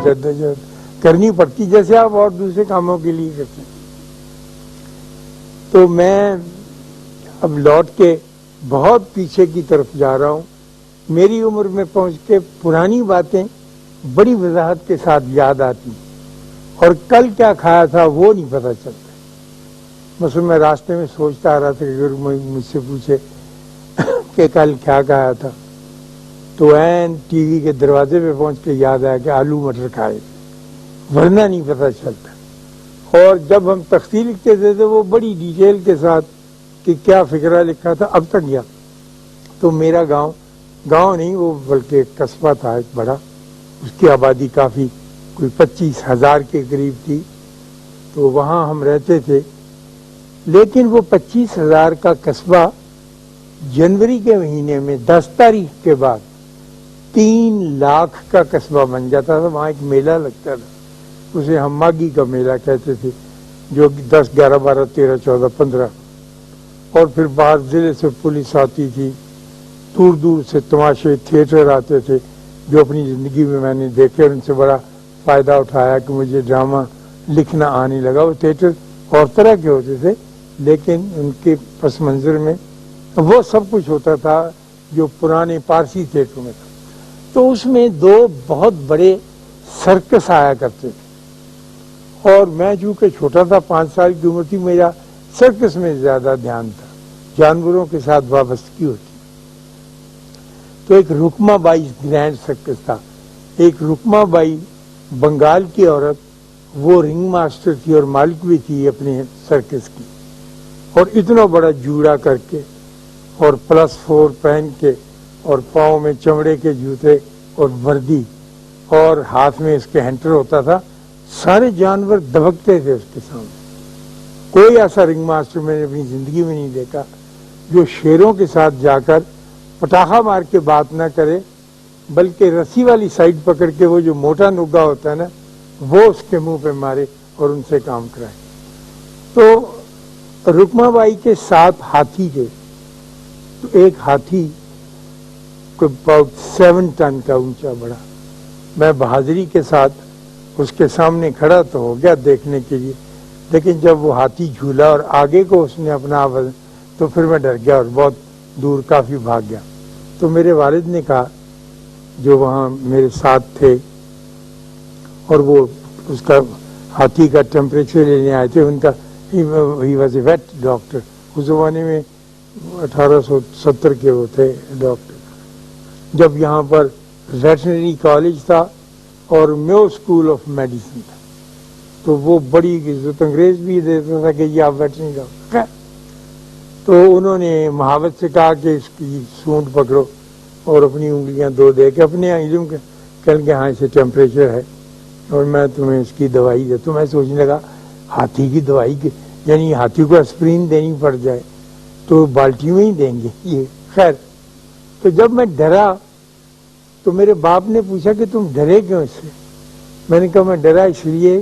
جدوجہد کرنی پڑتی جیسے آپ اور دوسرے کاموں کے لیے کرتے ہیں. تو میں اب لوٹ کے بہت پیچھے کی طرف جا رہا ہوں. میری عمر میں پہنچ کے پرانی باتیں بڑی وضاحت کے ساتھ یاد آتی اور کل کیا کھایا تھا وہ نہیں پتہ چلتا. مثلا میں راستے میں سوچتا آ رہا تھا کہ اگر مجھ سے پوچھے کہ کل کیا کھایا تھا تو این ٹی وی کے دروازے پہ پہنچ کے یاد آیا کہ آلو مٹر کھائے تھے، ورنہ نہیں پتہ چلتا. اور جب ہم تختی لکھتے تھے تو وہ بڑی ڈیٹیل کے ساتھ کہ کیا فکرہ لکھا تھا اب تک گیا. تو میرا گاؤں نہیں وہ بلکہ ایک قصبہ تھا ایک بڑا، اس کی آبادی کافی کوئی 25,000 کے قریب تھی. تو وہاں ہم رہتے تھے، لیکن وہ 25,000 کا قصبہ جنوری کے مہینے میں 10 تاریخ کے بعد 3 لاکھ کا قصبہ بن جاتا تھا. وہاں ایک میلہ لگتا تھا، اسے ہم ماگی کا میلہ کہتے تھے، جو 10 11 12 13 14 15. اور پھر باہر ضلع سے پولیس آتی تھی، دور دور سے تماشے تھیٹر آتے تھے جو اپنی زندگی میں نے دیکھے اور ان سے بڑا فائدہ اٹھایا کہ مجھے ڈرامہ لکھنا آنے لگا. وہ تھیٹر اور طرح کے ہوتے تھے لیکن ان کے پس منظر میں وہ سب کچھ ہوتا تھا جو پرانے پارسی تھیٹروں میں تھا. تو اس میں 2 بہت بڑے سرکس آیا کرتے تھے اور میں چونکہ چھوٹا تھا، 5 سال کی عمر تھی، میرا سرکس میں زیادہ دھیان تھا، جانوروں کے ساتھ وابستگی ہوتی. تو ایک رکما بائی گرینڈ سرکس تھا. ایک رکما بائی بنگال کی عورت، وہ رنگ ماسٹر تھی اور مالک بھی تھی اپنے سرکس کی، اور اتنا بڑا جوڑا کر کے اور +4 پہن کے اور پاؤں میں چمڑے کے جوتے اور وردی اور ہاتھ میں اس کے ہینٹر ہوتا تھا. سارے جانور دبکتے تھے اس کے سامنے. کوئی ایسا رنگ ماسٹر میں نے اپنی زندگی میں نہیں دیکھا جو شیروں کے ساتھ جا کر پٹاخہ مار کے بات نہ کرے، بلکہ رسی والی سائڈ پکڑ کے وہ جو موٹا نگا ہوتا ہے نا وہ اس کے منہ پہ مارے اور ان سے کام کرائے. تو رکما بائی کے 7 ہاتھی تھے. تو ایک ہاتھی کو 7 ٹن کا اونچا بڑا، میں بہادری کے ساتھ اس کے سامنے کھڑا تو ہو گیا دیکھنے کے لیے، لیکن جب وہ ہاتھی جھولا اور آگے کو اس نے اپنا آواز تو پھر میں ڈر گیا اور بہت دور کافی بھاگ گیا. تو میرے والد نے کہا جو وہاں میرے ساتھ تھے اور وہ اس کا ہاتھی کا ٹیمپریچر لینے آئے تھے، ان کا ہی واز اے ویٹ ڈاکٹر. اس زمانے میں 1870 کے وہ تھے ڈاکٹر، جب یہاں پر ویٹنری کالج تھا اور میو اسکول آف میڈیسن تھا. تو وہ بڑی عزت انگریز بھی دیتا تھا کہ یہ آپ ویٹنری ڈاکٹر. تو انہوں نے محاوت سے کہا کہ اس کی سونڈ پکڑو اور اپنی انگلیاں 2 دے کے اپنے علم کے کہیں کہ ہاں اسے ٹیمپریچر ہے اور میں تمہیں اس کی دوائی دے. تو میں سوچنے لگا ہاتھی کی دوائی کی یعنی ہاتھی کو اسپرین دینی پڑ جائے تو بالٹی میں ہی دیں گے یہ. خیر تو جب میں ڈرا تو میرے باپ نے پوچھا کہ تم ڈرے کیوں اس سے؟ میں نے کہا میں ڈرا اس لیے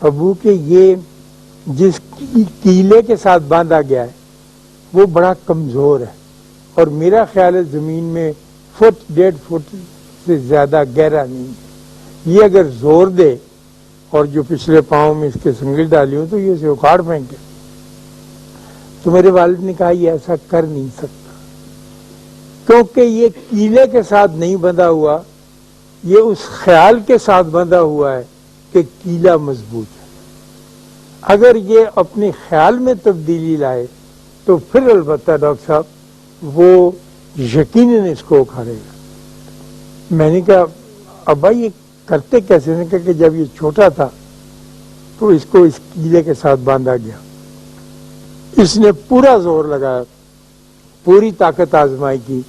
ابو کہ یہ جس کیلے کے ساتھ باندھا گیا ہے وہ بڑا کمزور ہے اور میرا خیال ہے زمین میں 1.5 فٹ سے زیادہ گہرا نہیں ہے. یہ اگر زور دے اور جو پچھلے پاؤں میں اس کے سنگل ڈالی ہوں تو یہ اسے اکھاڑ پھینکے. تو میرے والد نے کہا یہ ایسا کر نہیں سکتا کیونکہ یہ کیلے کے ساتھ نہیں بندھا ہوا، یہ اس خیال کے ساتھ بندھا ہوا ہے کہ کیلا مضبوط ہے. اگر یہ اپنے خیال میں تبدیلی لائے تو پھر البتہ ڈاکٹر صاحب وہ یقیناً اس کو اکھاڑے گا. میں نے کہا ابا یہ کرتے کیسے؟ نے کہا کہ جب یہ چھوٹا تھا تو اس کو اس کیلے کے ساتھ باندھا گیا، اس نے پورا زور لگایا، پوری طاقت آزمائی کی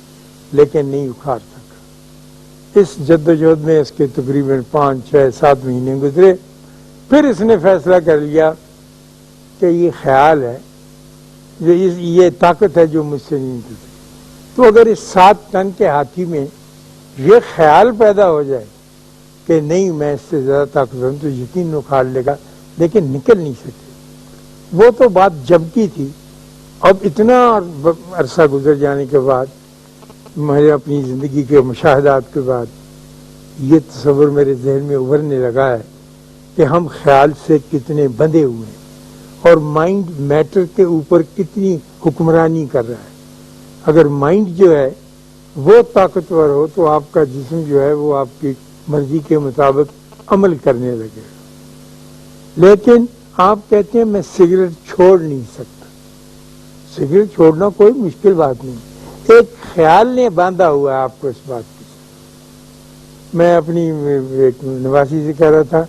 لیکن نہیں اکھاڑ سکا. اس جدوجہد میں اس کے تقریباً 5 6 7 مہینے گزرے. پھر اس نے فیصلہ کر لیا کہ یہ خیال ہے، یہ طاقت ہے جو مجھ سے نہیں نکلتی. تو اگر اس 7 ٹن کے ہاتھی میں یہ خیال پیدا ہو جائے کہ نہیں میں اس سے زیادہ طاقتور ہوں تو یقین اکھاڑ لے گا، لیکن نکل نہیں سکے. وہ تو بات جب کی تھی. اب اتنا عرصہ گزر جانے کے بعد، میں اپنی زندگی کے مشاہدات کے بعد یہ تصور میرے ذہن میں ابھرنے لگا ہے کہ ہم خیال سے کتنے بندھے ہوئے ہیں اور مائنڈ میٹر کے اوپر کتنی حکمرانی کر رہا ہے. اگر مائنڈ جو ہے وہ طاقتور ہو تو آپ کا جسم جو ہے وہ آپ کی مرضی کے مطابق عمل کرنے لگے گا. لیکن آپ کہتے ہیں میں سگریٹ چھوڑ نہیں سکتا. سگریٹ چھوڑنا کوئی مشکل بات نہیں. ایک خیال نے باندھا ہوا ہے آپ کو اس بات کی. میں اپنی ایک نواسی سے کہہ رہا تھا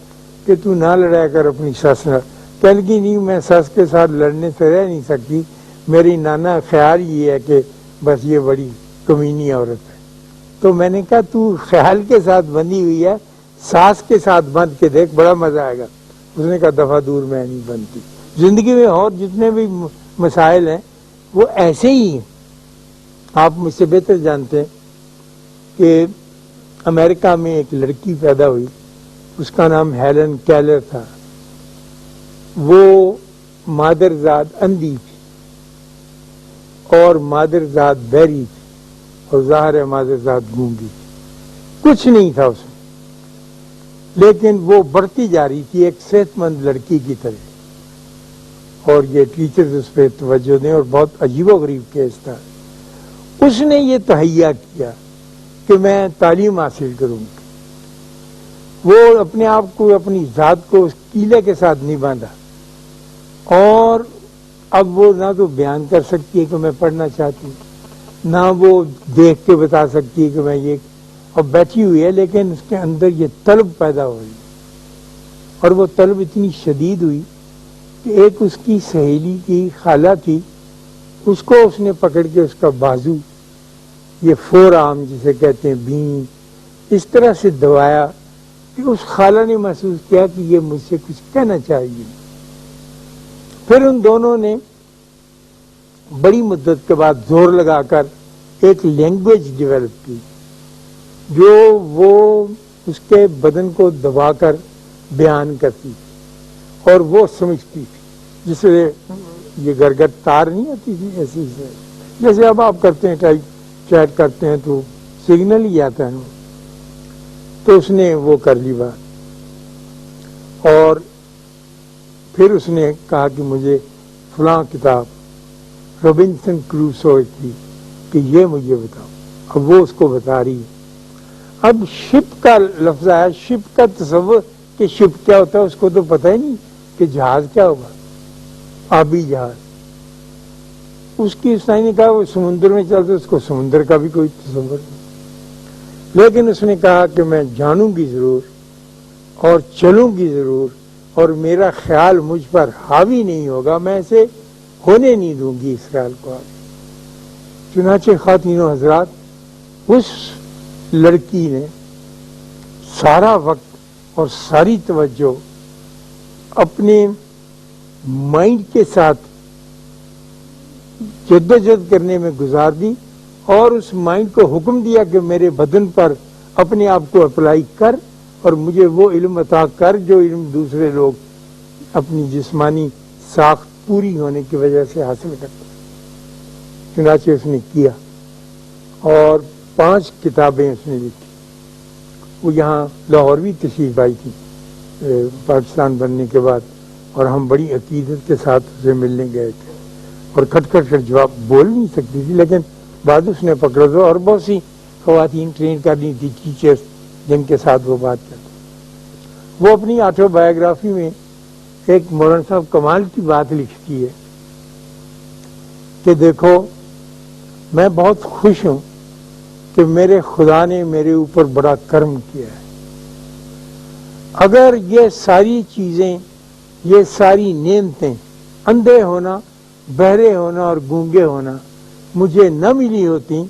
کہ تو نہ لڑایا کر اپنی ساس نہ. کہنے کی نہیں میں ساس کے ساتھ لڑنے سے رہ نہیں سکتی. میری نانا خیال یہ ہے کہ بس یہ بڑی کمینی عورت ہے. تو میں نے کہا تو خیال کے ساتھ بندھی ہوئی ہے, ساس کے ساتھ بندھ کے دیکھ بڑا مزہ آئے گا. اس نے کہا دفعہ دور میں نہیں بنتی. زندگی میں اور جتنے بھی مسائل ہیں وہ ایسے ہی ہیں. آپ مجھ سے بہتر جانتے ہیں کہ امریکہ میں ایک لڑکی پیدا ہوئی, اس کا نام ہیلن کیلر تھا. وہ مادرزاد اندھی تھی اور مادرزاد بہری تھی اور ظاہر ہے مادرزاد گونگی تھی. کچھ نہیں تھا اس میں, لیکن وہ بڑھتی جا رہی تھی ایک صحت مند لڑکی کی طرح. اور یہ ٹیچرز اس پہ توجہ دیں, اور بہت عجیب و غریب کیس تھا. اس نے یہ تہیا کیا کہ میں تعلیم حاصل کروں گی. وہ اپنے آپ کو اپنی ذات کو اس کیلے کے ساتھ نہیں باندھا, اور اب وہ نہ تو بیان کر سکتی ہے کہ میں پڑھنا چاہتی ہوں, نہ وہ دیکھ کے بتا سکتی ہے کہ میں یہ, اب بیٹھی ہوئی ہے لیکن اس کے اندر یہ طلب پیدا ہو گئی. اور وہ طلب اتنی شدید ہوئی کہ ایک اس کی سہیلی کی خالہ تھی, اس کو اس نے پکڑ کے اس کا بازو, یہ فور آرم جسے کہتے ہیں بین, اس طرح سے دبایا کہ اس خالہ نے محسوس کیا کہ یہ مجھ سے کچھ کہنا چاہیے. پھر ان دونوں نے بڑی مدت کے بعد زور لگا کر ایک لینگویج ڈیولپ کی جو وہ اس کے بدن کو دبا کر بیان کرتی تھی اور وہ سمجھتی تھی. جس سے یہ گرگٹ تار نہیں آتی تھی ایسی سے, جیسے اب آپ کرتے ہیں ٹائپ چیٹ کرتے ہیں تو سگنل ہی آتا ہے. تو اس نے وہ کر لی بات, اور پھر اس نے کہا کہ مجھے فلاں کتاب رابنسن کروسو کی کہ یہ مجھے بتاؤ. اب وہ اس کو بتا رہی ہے. اب شپ کا لفظ آیا, شپ کا تصور کہ شپ کیا ہوتا ہے اس کو تو پتہ ہی نہیں کہ جہاز کیا ہوگا, آبی جہاز. اس کی اس نے کہا وہ سمندر میں چلتا, اس کو سمندر کا بھی کوئی تصور نہیں. لیکن اس نے کہا کہ میں جانوں گی ضرور اور چلوں گی ضرور, اور میرا خیال مجھ پر حاوی نہیں ہوگا, میں اسے ہونے نہیں دوں گی اس خیال کو. چنانچہ خواتین و حضرات, اس لڑکی نے سارا وقت اور ساری توجہ اپنے مائنڈ کے ساتھ جدوجہد کرنے میں گزار دی, اور اس مائنڈ کو حکم دیا کہ میرے بدن پر اپنے آپ کو اپلائی کر اور مجھے وہ علم عطا کر جو علم دوسرے لوگ اپنی جسمانی ساخت پوری ہونے کی وجہ سے حاصل کرتے. چنانچہ اس نے کیا اور 5 کتابیں اس نے لکھی. وہ یہاں لاہور بھی تشریف آئی تھی پاکستان بننے کے بعد, اور ہم بڑی عقیدت کے ساتھ اسے ملنے گئے تھے, اور کھٹ کھٹ کر جواب بول نہیں سکتی تھی, لیکن بعد اس نے پکڑا دو, اور بہت سی خواتین ٹرین کرنی تھی, ٹیچرز جن کے ساتھ وہ بات کرتے. وہ اپنی آٹو بایوگرافی میں ایک مولانا صاحب کمال کی بات لکھتی ہے کہ دیکھو میں بہت خوش ہوں کہ میرے خدا نے میرے اوپر بڑا کرم کیا ہے. اگر یہ ساری چیزیں, یہ ساری نعمتیں, اندھے ہونا, بہرے ہونا اور گونگے ہونا مجھے نہ ملی ہوتی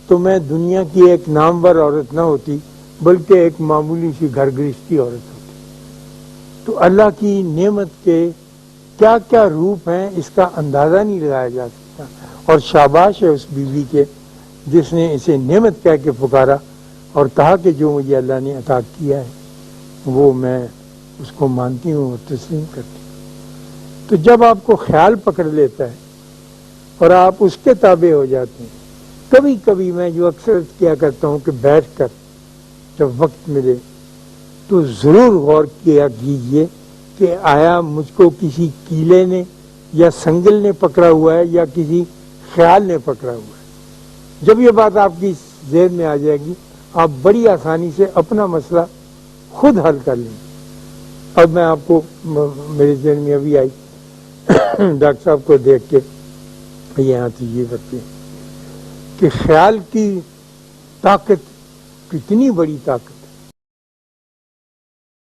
تو میں دنیا کی ایک نامور عورت نہ ہوتی, بلکہ ایک معمولی سی گھر گرہستی عورت ہوتی. تو اللہ کی نعمت کے کیا کیا روپ ہیں اس کا اندازہ نہیں لگایا جا سکتا. اور شاباش ہے اس بیوی کے جس نے اسے نعمت کہہ کے پکارا اور کہا کہ جو مجھے اللہ نے عطا کیا ہے وہ میں اس کو مانتی ہوں اور تسلیم کرتی ہوں. تو جب آپ کو خیال پکڑ لیتا ہے اور آپ اس کے تابع ہو جاتے ہیں, کبھی کبھی میں جو اکثر کیا کرتا ہوں کہ بیٹھ کر جب وقت ملے تو ضرور غور کیا کیجئے کہ آیا مجھ کو کسی کیلے نے یا سنگل نے پکڑا ہوا ہے یا کسی خیال نے پکڑا ہوا ہے. جب یہ بات آپ کی ذہن میں آ جائے گی آپ بڑی آسانی سے اپنا مسئلہ خود حل کر لیں. اب میں آپ کو میرے ذہن میں ابھی آئی ڈاکٹر صاحب کو دیکھ کے یہاں تو یہ بتائیں کہ خیال کی طاقت کتنی بڑی طاقت